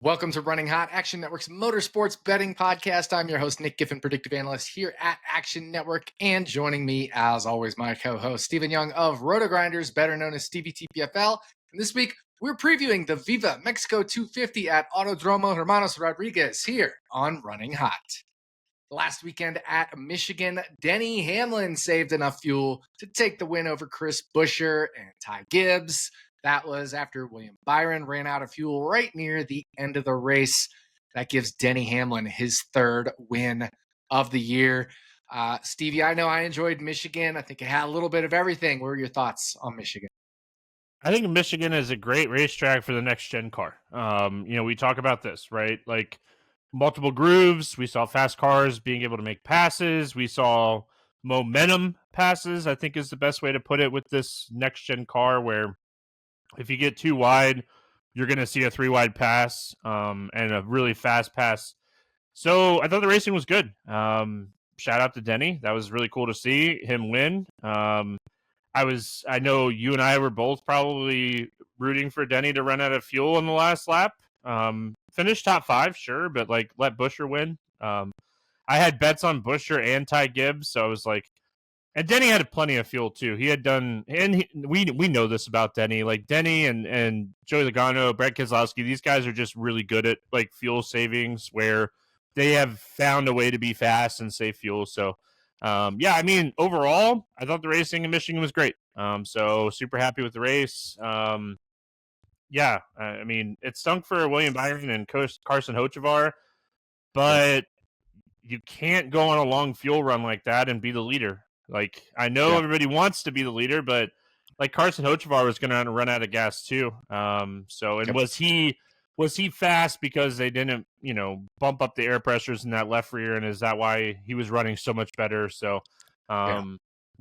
Welcome to Running Hot, Action Network's motorsports betting podcast. I'm your host, Nick Giffen, predictive analyst here at Action Network. And joining me, as always, my co-host, Stephen Young of Roto Grinders, better known as Stevie TPFL. And this week, we're previewing the Viva Mexico 250 at Autodromo Hermanos Rodriguez here on Running Hot. Last weekend at Michigan, Denny Hamlin saved enough fuel to take the win over Chris Buescher and Ty Gibbs. That was after William Byron ran out of fuel right near the end of the race. That gives Denny Hamlin his third win of the year. Stevie, I know I enjoyed Michigan. I think it had a little bit of everything. What were your thoughts on Michigan? I think Michigan is a great racetrack for the next gen car. We talk about this, right? Like multiple grooves. We saw fast cars being able to make passes. We saw momentum passes, I think is the best way to put it with this next gen car, where if you get too wide, you're going to see a 3-wide pass and a really fast pass. So I thought the racing was good. Shout out to Denny. That was really cool to see him win. I know you and I were both probably rooting for Denny to run out of fuel in the last lap. Finished top 5, sure, but like let Buescher win. I had bets on Buescher and Ty Gibbs, so I was like, and Denny had plenty of fuel too. He had done, and we know this about Denny. Like Denny and Joey Logano, Brad Keselowski, these guys are just really good at like fuel savings, where they have found a way to be fast and save fuel. So, overall, I thought the racing in Michigan was great. So super happy with the race. It stunk for William Byron and Carson Hocevar, but you can't go on a long fuel run like that and be the leader. Like, I know everybody wants to be the leader, but like Carson Hocevar was going to run out of gas too. Was he fast because they didn't, bump up the air pressures in that left rear, and is that why he was running so much better? So,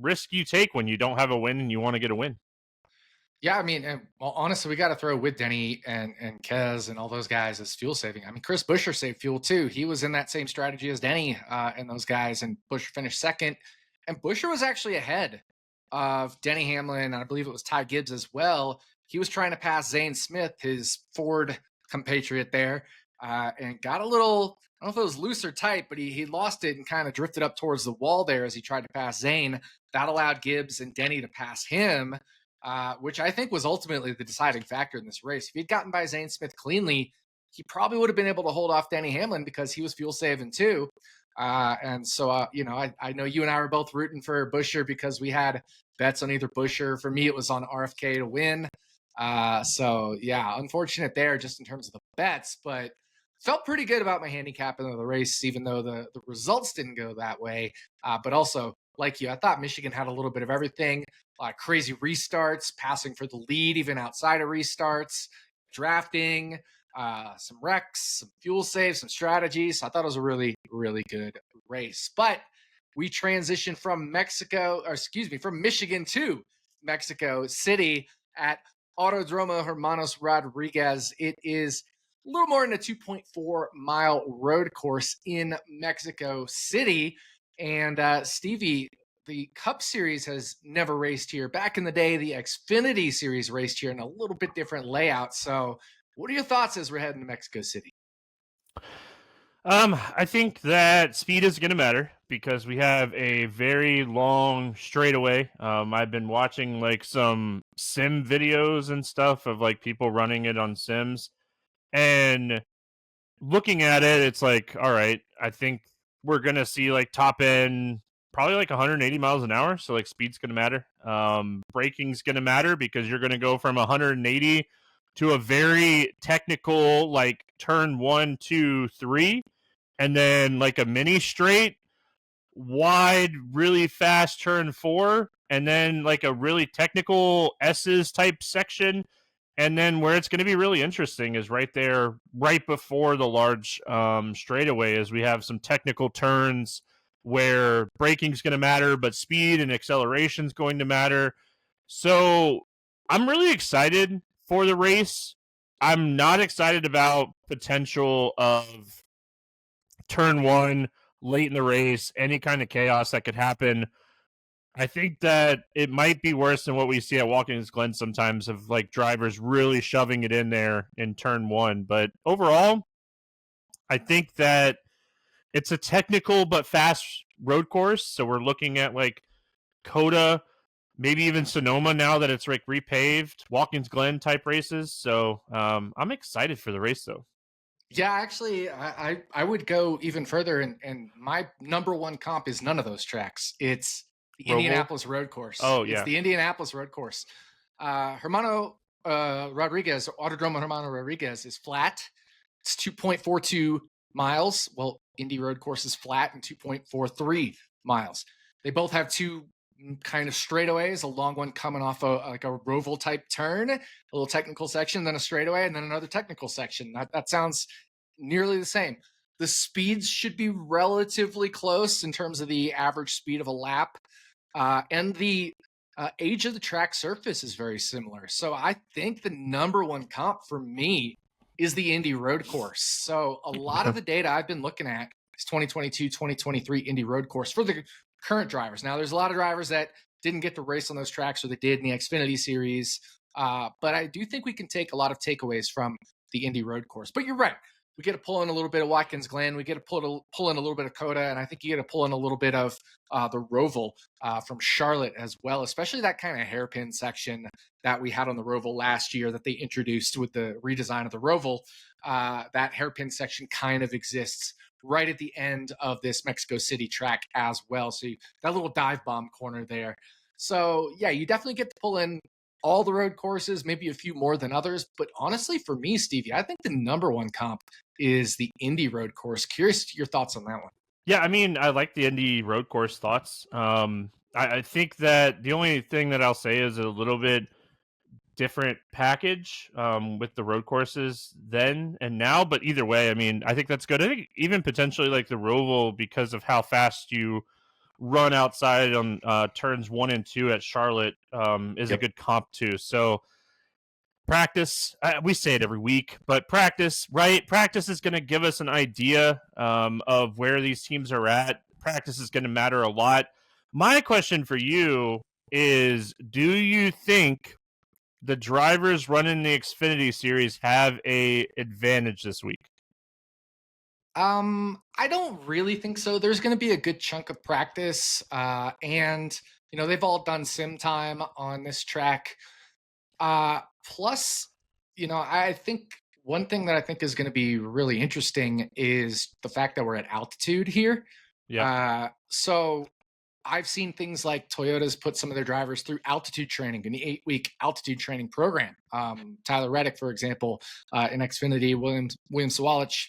risk you take when you don't have a win and you want to get a win. Yeah, I mean, honestly, we got to throw with Denny and Kez and all those guys as fuel saving. I mean, Chris Buescher saved fuel too. He was in that same strategy as Denny and those guys, and Buescher finished second. And Buescher was actually ahead of Denny Hamlin, and I believe it was Ty Gibbs as well. He was trying to pass Zane Smith, his Ford compatriot there, and got a little, I don't know if it was loose or tight, but he lost it and kind of drifted up towards the wall there as he tried to pass Zane. That allowed Gibbs and Denny to pass him. Which I think was ultimately the deciding factor in this race. If he'd gotten by Zane Smith cleanly, he probably would have been able to hold off Denny Hamlin because he was fuel saving too. I know you and I were both rooting for Buescher because we had bets on either Buescher. For me, it was on RFK to win. Unfortunate there just in terms of the bets, but felt pretty good about my handicap in the race, even though the results didn't go that way. But also, like you, I thought Michigan had a little bit of everything. Crazy restarts, passing for the lead, even outside of restarts, drafting, some wrecks, some fuel saves, some strategies. So I thought it was a really, really good race. But we transitioned from Michigan to Mexico City at Autodromo Hermanos Rodriguez. It is a little more than a 2.4-mile road course in Mexico City. And Stevie, the Cup Series has never raced here. Back in the day, the Xfinity Series raced here in a little bit different layout. So what are your thoughts as we're heading to Mexico City? I think that speed is going to matter because we have a very long straightaway. I've been watching like some sim videos and stuff of like people running it on sims, and looking at it, it's like, all right, I think we're going to see like top end probably like 180 miles an hour. So like speed's going to matter. Braking's going to matter because you're going to go from 180 to a very technical, like turn 1, 2, 3, and then like a mini straight, wide, really fast turn 4, and then like a really technical S's type section. And then where it's going to be really interesting is right there, right before the large straightaway, as we have some technical turns where braking is going to matter, but speed and acceleration is going to matter. So I'm really excited for the race. I'm not excited about potential of turn 1 late in the race, any kind of chaos that could happen. I think that it might be worse than what we see at Watkins Glen sometimes, of like drivers really shoving it in there in turn one. But overall, I think that it's a technical but fast road course. So we're looking at like Coda, maybe even Sonoma now that it's like repaved, Watkins Glen type races. So I'm excited for the race though. Yeah, actually, I would go even further, and my number one comp is none of those tracks. It's the Roval? Indianapolis Road Course. Oh, It's yeah. the Indianapolis Road Course. Hermano Rodriguez, Autodromo Hermano Rodriguez, is flat. It's 2.42 miles. Well, Indy Road Course is flat and 2.43 miles. They both have two kind of straightaways, a long one coming off like a roval type turn, a little technical section, then a straightaway, and then another technical section. That sounds nearly the same. The speeds should be relatively close in terms of the average speed of a lap, and the age of the track surface is very similar. So I think the number one comp for me is the Indy Road Course. So a lot of the data I've been looking at is 2022, 2023 Indy Road Course for the current drivers. Now, there's a lot of drivers that didn't get to race on those tracks, or they did in the Xfinity Series. But I do think we can take a lot of takeaways from the Indy Road Course. But you're right. We get to pull in a little bit of Watkins Glen. We get to pull in a little bit of Coda. And I think you get to pull in a little bit of the Roval from Charlotte as well, especially that kind of hairpin section that we had on the Roval last year that they introduced with the redesign of the Roval. That hairpin section kind of exists right at the end of this Mexico City track as well. So that little dive bomb corner there. So yeah, you definitely get to pull in all the road courses, maybe a few more than others. But honestly, for me, Stevie, I think the number one comp is the Indy Road Course. Curious your thoughts on that one. Yeah, I mean, I like the Indy Road Course thoughts. I think that the only thing that I'll say is a little bit different package with the road courses then and now. But either way, I mean, I think that's good. I think even potentially like the Roval, because of how fast you run outside on turns 1 and 2 at Charlotte, is a good comp too. So practice, we say it every week, but practice, right? Practice is going to give us an idea of where these teams are at. Practice is going to matter a lot. My question for you is, do you think the drivers running the Xfinity Series have a advantage this week? I don't really think so. There's going to be a good chunk of practice, and they've all done sim time on this track. Plus, I think one thing that I think is going to be really interesting is the fact that we're at altitude here. Yeah. So I've seen things like Toyota's put some of their drivers through altitude training in the 8-week altitude training program. Tyler Reddick, for example, in Xfinity, William Sawalich.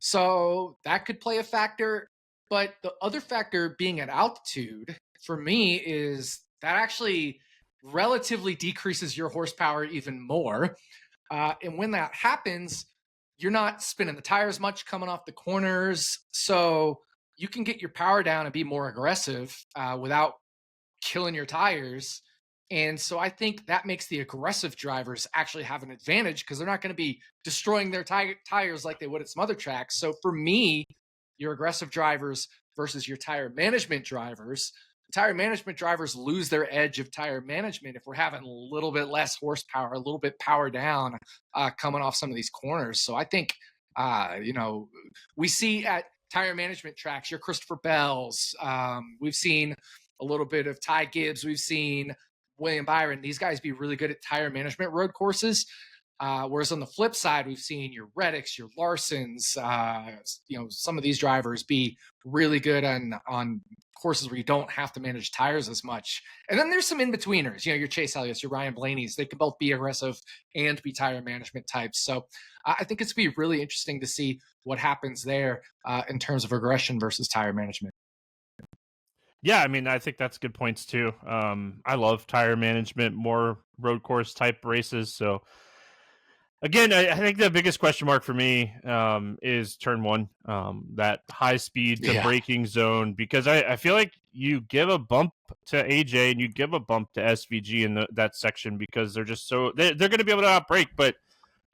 So that could play a factor. But the other factor being at altitude for me is that actually relatively decreases your horsepower even more. And when that happens, you're not spinning the tires much coming off the corners. So you can get your power down and be more aggressive without killing your tires. And so I think that makes the aggressive drivers actually have an advantage because they're not going to be destroying their tires like they would at some other tracks. So for me, your aggressive drivers versus your tire management drivers, tire management drivers lose their edge of tire management if we're having a little bit less horsepower, a little bit power down coming off some of these corners. So I think, we see at tire management tracks, your Christopher Bells, we've seen a little bit of Ty Gibbs, we've seen William Byron, these guys be really good at tire management road courses. Whereas on the flip side, we've seen your Reddicks, your Larsons, some of these drivers be really good on courses where you don't have to manage tires as much. And then there's some in-betweeners, your Chase Elliott's, your Ryan Blaney's. They can both be aggressive and be tire management types. So I think it's going to be really interesting to see what happens there in terms of aggression versus tire management. Yeah, I mean, I think that's good points too. I love tire management, more road course type races. So again, I think the biggest question mark for me is turn 1, that high speed to braking zone, because I feel like you give a bump to AJ and you give a bump to SVG in that section because they're just they're going to be able to outbrake. But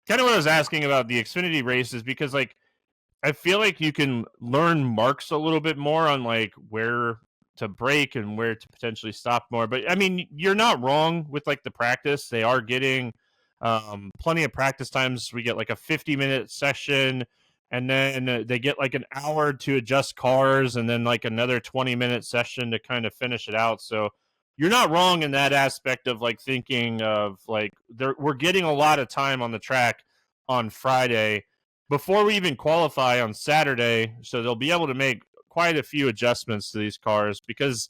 kind of what I was asking about the Xfinity race is because I feel like you can learn marks a little bit more on like where break and where to potentially stop more. But I mean, you're not wrong with like the practice. They are getting plenty of practice times. We get like a 50-minute session, and then they get like an hour to adjust cars, and then like another 20-minute session to kind of finish it out. So you're not wrong in that aspect of like thinking of like we're getting a lot of time on the track on Friday before we even qualify on Saturday. So they'll be able to make quite a few adjustments to these cars because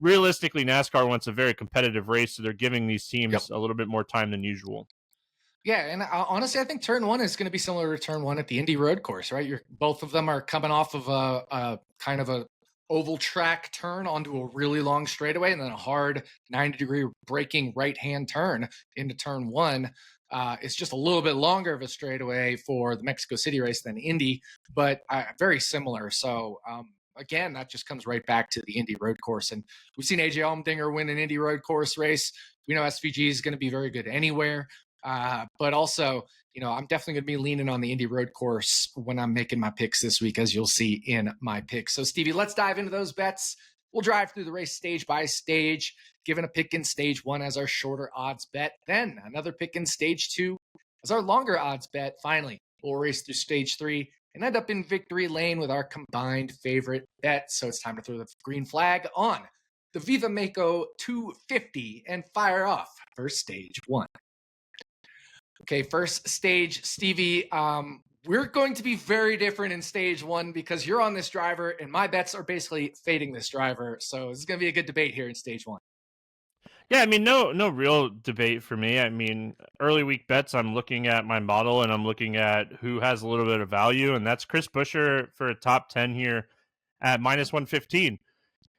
realistically NASCAR wants a very competitive race, so they're giving these teams a little bit more time than usual. Yeah, and honestly, I think turn one is going to be similar to turn one at the Indy Road Course, right? Both of them are coming off of a kind of a oval track turn onto a really long straightaway, and then a hard 90-degree braking right-hand turn into turn one. It's just a little bit longer of a straightaway for the Mexico City race than Indy, but very similar. So again, that just comes right back to the Indy Road Course, and we've seen AJ Allmendinger win an Indy Road Course race. We know SVG is going to be very good anywhere. But also, I'm definitely going to be leaning on the Indy Road Course when I'm making my picks this week, as you'll see in my picks. So, Stevie, let's dive into those bets. We'll drive through the race stage by stage, giving a pick in stage one as our shorter odds bet. Then another pick in stage two as our longer odds bet. Finally, we'll race through stage three and end up in victory lane with our combined favorite bet. So it's time to throw the green flag on the Viva Mako 250 and fire off for stage one. Okay, first stage, Stevie. We're going to be very different in stage one because you're on this driver and my bets are basically fading this driver. So this is going to be a good debate here in stage one. Yeah, I mean, no real debate for me. I mean, early week bets, I'm looking at my model and I'm looking at who has a little bit of value, and that's Chris Buescher for a top 10 here at -115.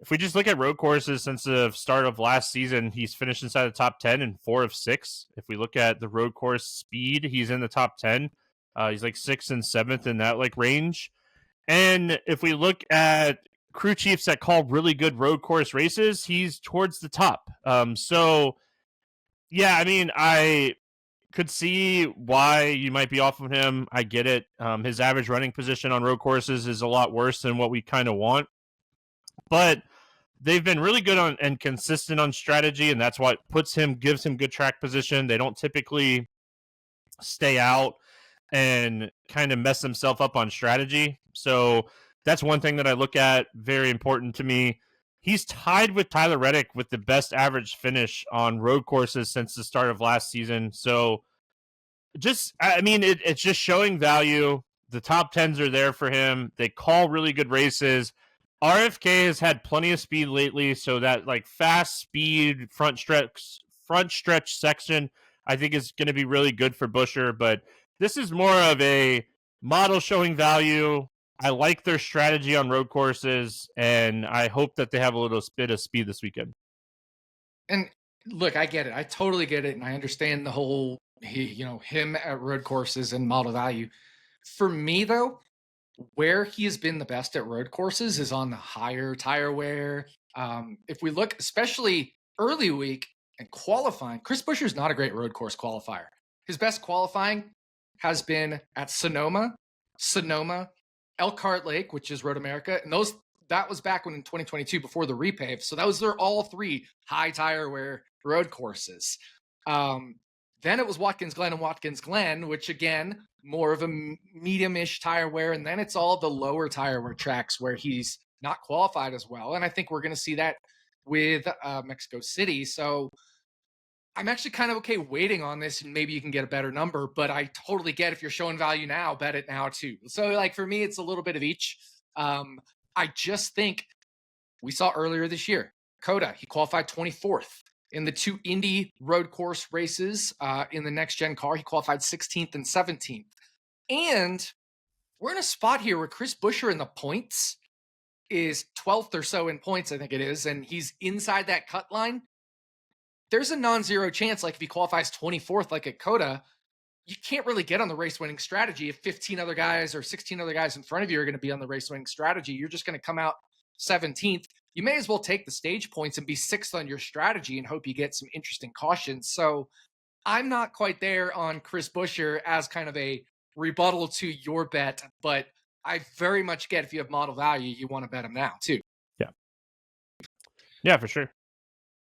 If we just look at road courses since the start of last season, he's finished inside the top 10 in 4 of 6. If we look at the road course speed, he's in the top 10. He's like 6th and 7th in that like range. And if we look at crew chiefs that call really good road course races, he's towards the top. So yeah, I mean, I could see why you might be off of him. I get it. His average running position on road courses is a lot worse than what we kind of want. But they've been really good on and consistent on strategy, and that's what gives him good track position. They don't typically stay out and kind of mess themselves up on strategy. So that's one thing that I look at, very important to me. He's tied with Tyler Reddick with the best average finish on road courses since the start of last season. So it's just showing value. The top 10s are there for him. They call really good races. RFK has had plenty of speed lately, so that like fast speed front stretch section I think is going to be really good for Buescher. But this is more of a model showing value. I like their strategy on road courses, and I hope that they have a little bit of speed this weekend. And look, I get it. I totally get it, and I understand the whole him at road courses and model value. For me, though, where he has been the best at road courses is on the higher tire wear. If we look, especially early week and qualifying, Chris Buescher's not a great road course qualifier. His best qualifying has been at Sonoma, Elkhart Lake, which is Road America, and that was back when in 2022 before the repave. So those are all 3 high tire wear road courses. Then it was Watkins Glen and Watkins Glen, which again, more of a medium-ish tire wear. And then it's all the lower tire wear tracks where he's not qualified as well. And I think we're going to see that with Mexico City. So I'm actually kind of okay waiting on this, and maybe you can get a better number, but I totally get if you're showing value now, bet it now too. So like for me, it's a little bit of each. I just think we saw earlier this year, Coda, he qualified 24th. In the 2 Indy road course races in the next gen car, he qualified 16th and 17th. And we're in a spot here where Chris Buescher in the points is 12th or so in points, I think it is, and he's inside that cut line. There's a non-zero chance, like if he qualifies 24th, like at Coda, you can't really get on the race-winning strategy if 15 other guys or 16 other guys in front of you are going to be on the race-winning strategy. You're just going to come out 17th. You may as well take the stage points and be 6th on your strategy and hope you get some interesting cautions. So I'm not quite there on Chris Buescher as kind of a rebuttal to your bet, but I very much get if you have model value, you want to bet him now too. Yeah. Yeah, for sure.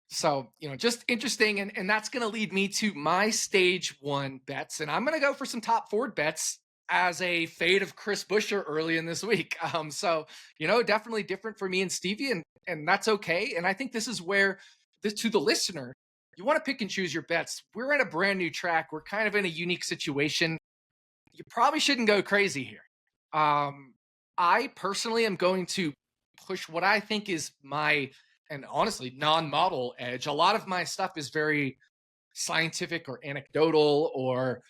So, just interesting. And that's going to lead me to my stage one bets. And I'm going to go for some top Ford bets as a fade of Chris Buescher early in this week. So, definitely different for me and Stevie, and that's okay. And I think this is where, to the listener, you want to pick and choose your bets. We're in a brand new track. We're kind of in a unique situation. You probably shouldn't go crazy here. I personally am going to push what I think is my, and honestly, non-model edge. A lot of my stuff is very scientific or anecdotal or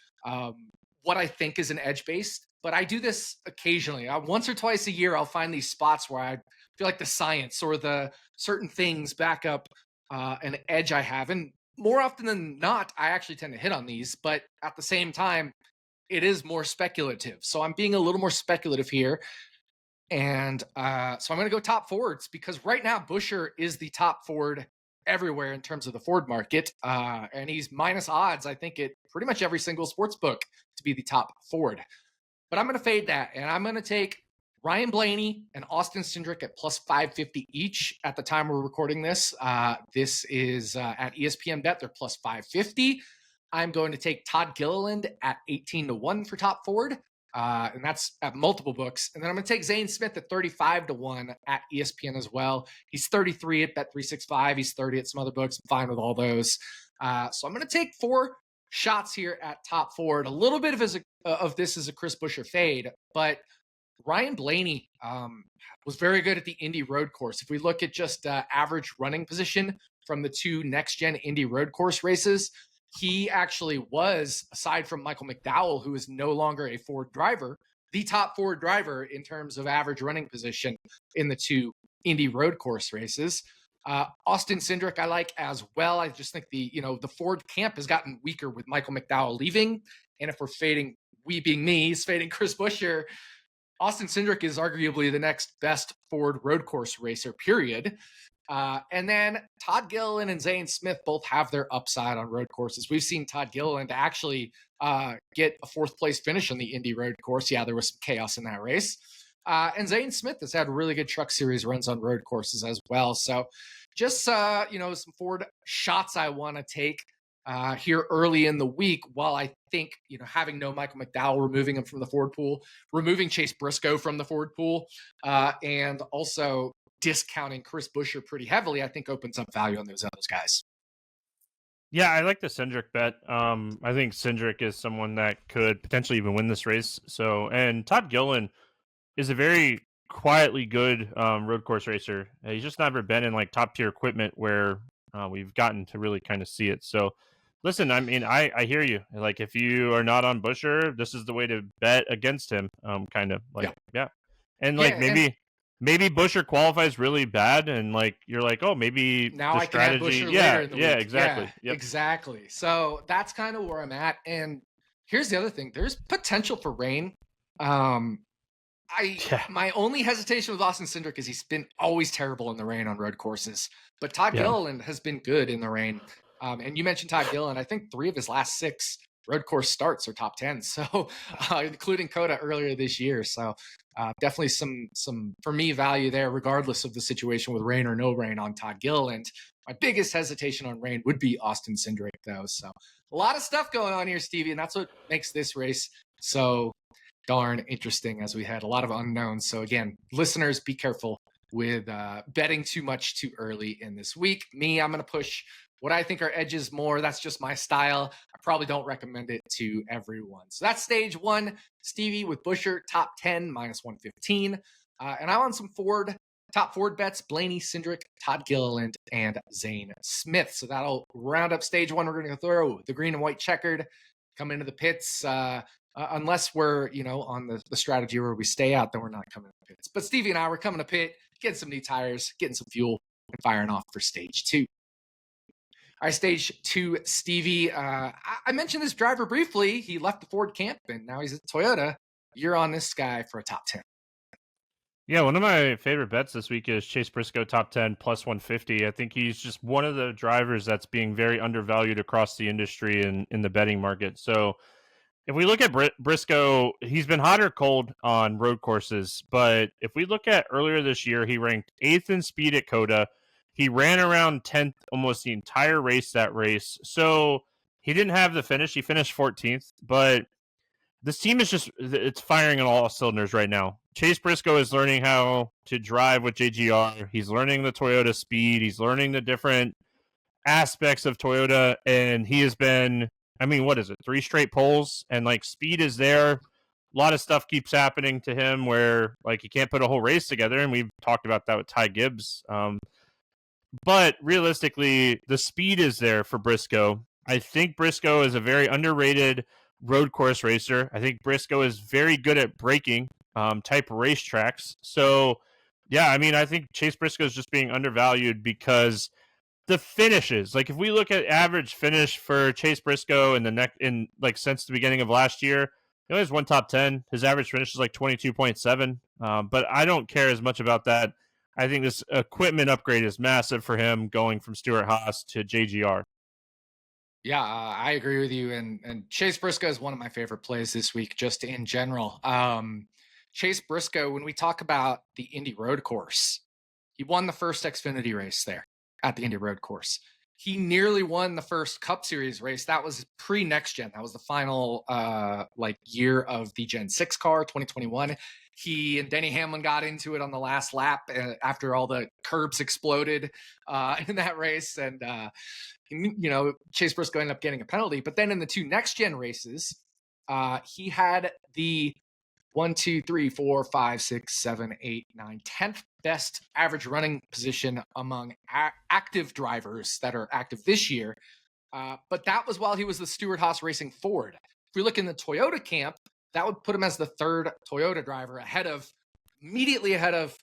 what I think is an edge based. But I do this occasionally. Once or twice a year, I'll find these spots where I feel like the science or the certain things back up an edge I have. And more often than not, I actually tend to hit on these. But at the same time, it is more speculative. So I'm being a little more speculative here. And so I'm going to go top Fords because right now Buescher is the top Ford everywhere in terms of the Ford market. And he's minus odds, I think, at pretty much every single sports book to be the top Ford. But I'm going to fade that. And I'm going to take Ryan Blaney and Austin Cindric at plus 550 each at the time we're recording this. This is at ESPN Bet. They're plus 550. I'm going to take Todd Gilliland at 18-1 for top Ford. And that's at multiple books. And then I'm going to take Zane Smith at 35-1 at ESPN as well. He's 33 at Bet365. He's 30 at some other books. I'm fine with all those. So I'm going to take 4 shots here at top Ford. A little bit of this is a Chris Buescher fade, but Ryan Blaney was very good at the Indy road course. If we look at just average running position from the 2 next-gen Indy road course races, he actually was, aside from Michael McDowell, who is no longer a Ford driver, the top Ford driver in terms of average running position in the 2 Indy road course races. Austin Cindric I like as well. I just think the Ford camp has gotten weaker with Michael McDowell leaving. And if we're fading, we being me, is fading Chris Buescher, Austin Cindric is arguably the next best Ford road course racer, period. And then Todd Gilliland and Zane Smith both have their upside on road courses. We've seen Todd Gilliland actually get a 4th place finish on the Indy road course. Yeah, there was some chaos in that race. And Zane Smith has had really good Truck Series runs on road courses as well. So just, some Ford shots I want to take here early in the week, while I think, having no Michael McDowell, removing him from the Ford pool, removing Chase Briscoe from the Ford pool, and also discounting Chris Buescher pretty heavily, I think opens up value on those other guys. Yeah, I like the Cindric bet. I think Cindric is someone that could potentially even win this race. So, and Todd Gilliland is a very quietly good road course racer. He's just never been in like top tier equipment where we've gotten to really kind of see it. So, listen, I mean, I hear you. Like, if you are not on Buescher, this is the way to bet against him. Kind of like, yeah. And like maybe Buescher qualifies really bad, and like you're like, oh, maybe now the I strategy. Can have Buescher later in the week. Exactly. Yeah, yep. Exactly. So that's kind of where I'm at. And here's the other thing: there's potential for rain. My only hesitation with Austin Cindric is he's been always terrible in the rain on road courses, but Todd Gilliland has been good in the rain. And you mentioned Todd Gilliland. I think 3 of his last 6 road course starts are top 10. So including Coda earlier this year. So definitely some for me value there, regardless of the situation with rain or no rain on Todd Gilliland. My biggest hesitation on rain would be Austin Cindric though. So a lot of stuff going on here, Stevie, and that's what makes this race so darn interesting, as we had a lot of unknowns. So again, listeners, be careful with betting too much too early in this week. Me, I'm going to push what I think are edges more. That's just my style. I probably don't recommend it to everyone. So that's stage 1, Stevie, with Buescher, top 10, minus 115. And I want some top Ford bets: Blaney, Cindric, Todd Gilliland, and Zane Smith. So that'll round up stage 1. We're going to throw the green and white checkered, come into the pits. Unless we're, on the strategy where we stay out, then we're not coming to pits. But Stevie and I, we're coming to pit, getting some new tires, getting some fuel, and firing off for stage 2. All right, stage 2, Stevie. I mentioned this driver briefly. He left the Ford camp, and now he's at Toyota. You're on this guy for a top 10. Yeah, one of my favorite bets this week is Chase Briscoe, top 10, plus 150. I think he's just one of the drivers that's being very undervalued across the industry and in the betting market. So if we look at Briscoe, he's been hot or cold on road courses. But if we look at earlier this year, he ranked 8th in speed at Coda. He ran around 10th almost the entire that race. So he didn't have the finish. He finished 14th, but this team is it's firing on all cylinders right now. Chase Briscoe is learning how to drive with JGR. He's learning the Toyota speed. He's learning the different aspects of Toyota, and he has been, I mean, what is it? 3 straight poles, and like speed is there. A lot of stuff keeps happening to him where like he can't put a whole race together, and we've talked about that with Ty Gibbs. But realistically, the speed is there for Briscoe. I think Briscoe is a very underrated road course racer. I think Briscoe is very good at braking type racetracks. So, yeah, I mean, I think Chase Briscoe is just being undervalued because the finishes, like if we look at average finish for Chase Briscoe in like since the beginning of last year, he only has one top 10. His average finish is like 22.7. But I don't care as much about that. I think this equipment upgrade is massive for him going from Stuart Haas to JGR. Yeah, I agree with you. And Chase Briscoe is one of my favorite plays this week, just in general. Chase Briscoe, when we talk about the Indy Road Course, he won the first Xfinity race there at the Indy Road Course. He nearly won the first Cup Series race. That was pre-next gen. That was the final year of the Gen 6 car, 2021. He and Denny Hamlin got into it on the last lap after all the curbs exploded in that race. And, Chase Briscoe ended up getting a penalty. But then in the 2 next gen races, he had the 1, 2, 3, 4, 5, 6, 7, 8, 9, 10th best average running position among active drivers that are active this year. But that was while he was the Stuart Haas Racing Ford. If we look in the Toyota camp, that would put him as the 3rd Toyota driver, immediately ahead of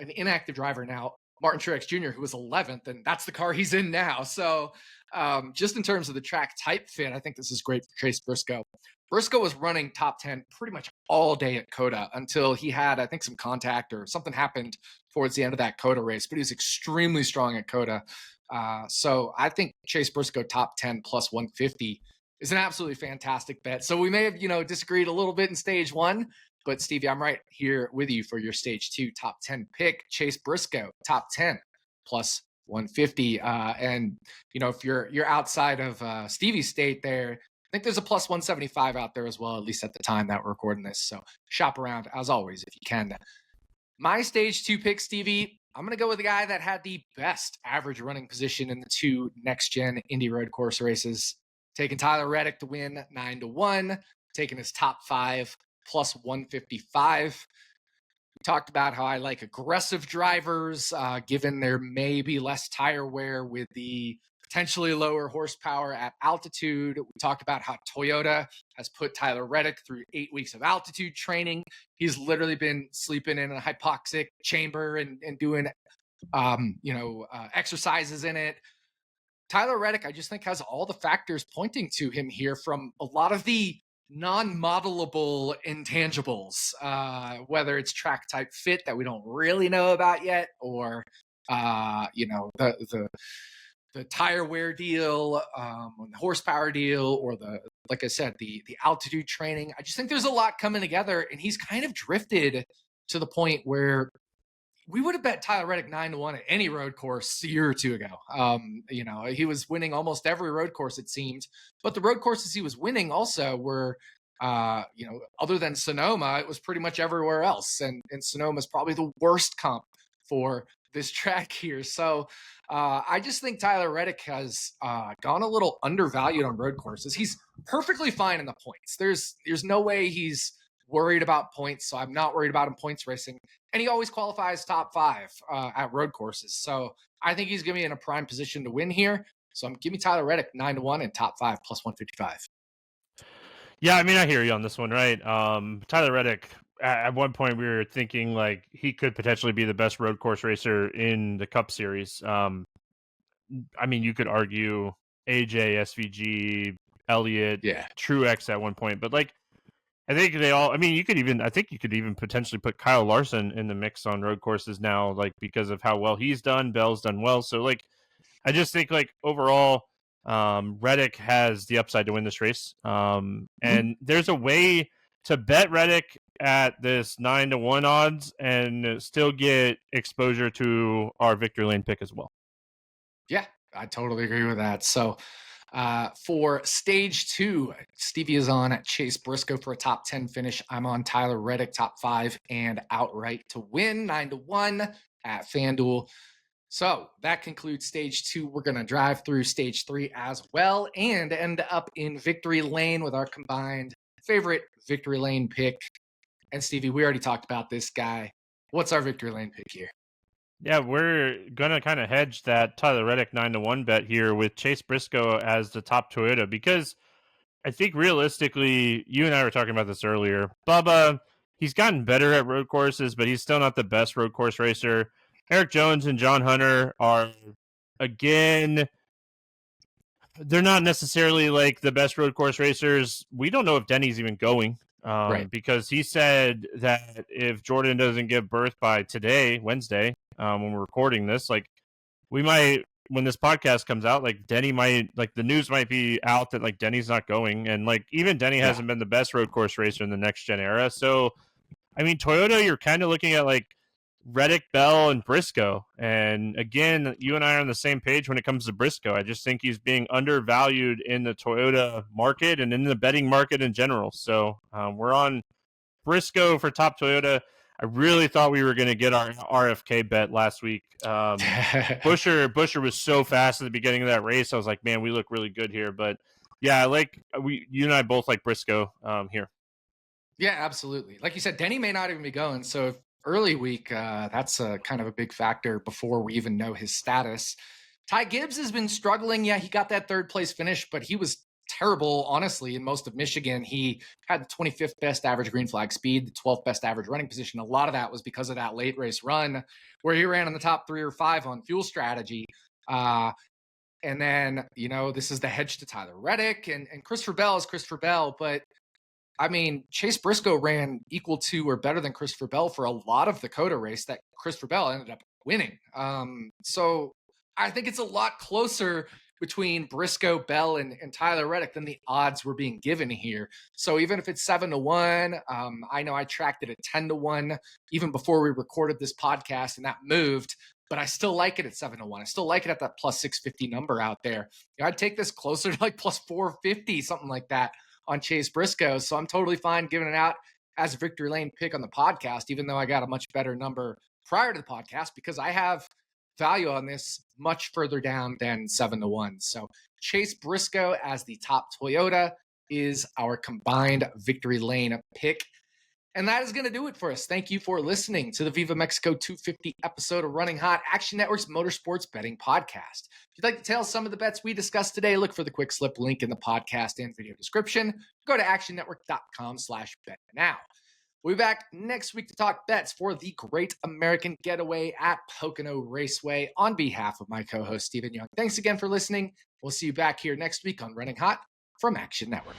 an inactive driver now, Martin Truex Jr., who was 11th, and that's the car he's in now. So just in terms of the track type fit, I think this is great for Chase Briscoe. Briscoe was running top 10 pretty much all day at COTA until he had, I think, some contact or something happened towards the end of that COTA race, but he was extremely strong at COTA. So I think Chase Briscoe top 10 plus 150 is an absolutely fantastic bet. So we may have, disagreed a little bit in stage 1, but Stevie, I'm right here with you for your stage 2 top 10 pick. Chase Briscoe top 10 plus 150. And if you're outside of Stevie's state there, I think there's a plus 175 out there as well, at least at the time that we're recording this. So shop around as always if you can. My stage 2 pick, Stevie, I'm going to go with the guy that had the best average running position in the 2 next gen Indy Road Course races. Taking Tyler Reddick to win 9-1, taking his top 5 plus 155. We talked about how I like aggressive drivers, given there may be less tire wear with the potentially lower horsepower at altitude. We talked about how Toyota has put Tyler Reddick through 8 weeks of altitude training. He's literally been sleeping in a hypoxic chamber and doing, exercises in it. Tyler Reddick, I just think, has all the factors pointing to him here, from a lot of the non-modelable intangibles, whether it's track type fit that we don't really know about yet, or the tire wear deal, the horsepower deal, or like I said, the altitude training. I just think there's a lot coming together, and he's kind of drifted to the point where we would have bet Tyler Reddick 9-1 at any road course a year or 2 ago. He was winning almost every road course, it seemed, but the road courses he was winning also were, other than Sonoma, it was pretty much everywhere else. And Sonoma is probably the worst comp for this track here. So I just think Tyler Reddick has gone a little undervalued on road courses. He's perfectly fine in the points. There's no way he's worried about points, so I'm not worried about him points racing. And he always qualifies top 5 at road courses. So I think he's going to be in a prime position to win here. So give me Tyler Reddick 9-1 and top 5 plus 155. Yeah, I mean, I hear you on this one, right? Tyler Reddick, at one point we were thinking like he could potentially be the best road course racer in the Cup Series. I mean, you could argue AJ, SVG, Elliott, Truex at one point, but like, I think you could even potentially put Kyle Larson in the mix on road courses now, like because of how well he's done. Bell's done well. So like, I just think like overall, Reddick has the upside to win this race. And there's a way to bet Reddick at this 9-1 odds and still get exposure to our Victory Lane pick as well. Yeah, I totally agree with that. So for stage 2, Stevie is on Chase Briscoe for a top 10 finish. I'm on Tyler Reddick, top 5 and outright to win, 9-1 at FanDuel. So that concludes stage 2. We're going to drive through stage 3 as well and end up in victory lane with our combined favorite victory lane pick. And Stevie, we already talked about this guy. What's our victory lane pick here? Yeah, we're gonna kind of hedge that Tyler Reddick 9-1 bet here with Chase Briscoe as the top Toyota, because I think realistically, you and I were talking about this earlier. Bubba, he's gotten better at road courses, but he's still not the best road course racer. Eric Jones and John Hunter are, again, they're not necessarily like the best road course racers. We don't know if Denny's even going, Right. because he said that if Jordan doesn't give birth by today, Wednesday, when we're recording this, like, we might, when this podcast comes out, like, Denny might, like, the news might be out that, like, Denny's not going, and, like, even Denny Yeah. hasn't been the best road course racer in the next gen era. So I mean, Toyota, you're kind of looking at like Reddick, Bell, and Briscoe. And again, you and I are on the same page when it comes to Briscoe. I just think he's being undervalued in the Toyota market and in the betting market in general. So we're on Briscoe for top Toyota. I really thought we were going to get our RFK bet last week. Busher was so fast at the beginning of that race. I was like, man, we look really good here. But yeah, you and I both like Briscoe here. Yeah, absolutely. Like you said, Denny may not even be going. So if early week, that's a kind of a big factor before we even know his status. Ty Gibbs has been struggling. Yeah, he got that third place finish, but he was terrible, honestly, in most of Michigan. He had the 25th best average green flag speed, the 12th best average running position. A lot of that was because of that late race run where he ran in the top 3 or 5 on fuel strategy. And then, this is the hedge to Tyler Reddick, and Christopher Bell is Christopher Bell, but I mean, Chase Briscoe ran equal to or better than Christopher Bell for a lot of the COTA race that Christopher Bell ended up winning. So I think it's a lot closer between Briscoe, Bell, and Tyler Reddick than the odds were being given here. So even if it's 7-1, I know I tracked it at 10-1 even before we recorded this podcast, and that moved. But I still like it at 7-1. I still like it at that plus 650 number out there. I'd take this closer to like plus 450, something like that, on Chase Briscoe. So I'm totally fine giving it out as a victory lane pick on the podcast, even though I got a much better number prior to the podcast, because I have value on this much further down than 7-1. So Chase Briscoe as the top Toyota is our combined victory lane pick. And that is going to do it for us. Thank you for listening to the Viva Mexico 250 episode of Running Hot, Action Network's motorsports betting podcast. If you'd like to tail some of the bets we discussed today, look for the quick slip link in the podcast and video description. Go to actionnetwork.com/bet now. We'll be back next week to talk bets for the Great American Getaway at Pocono Raceway on behalf of my co-host, Stephen Young. Thanks again for listening. We'll see you back here next week on Running Hot from Action Network.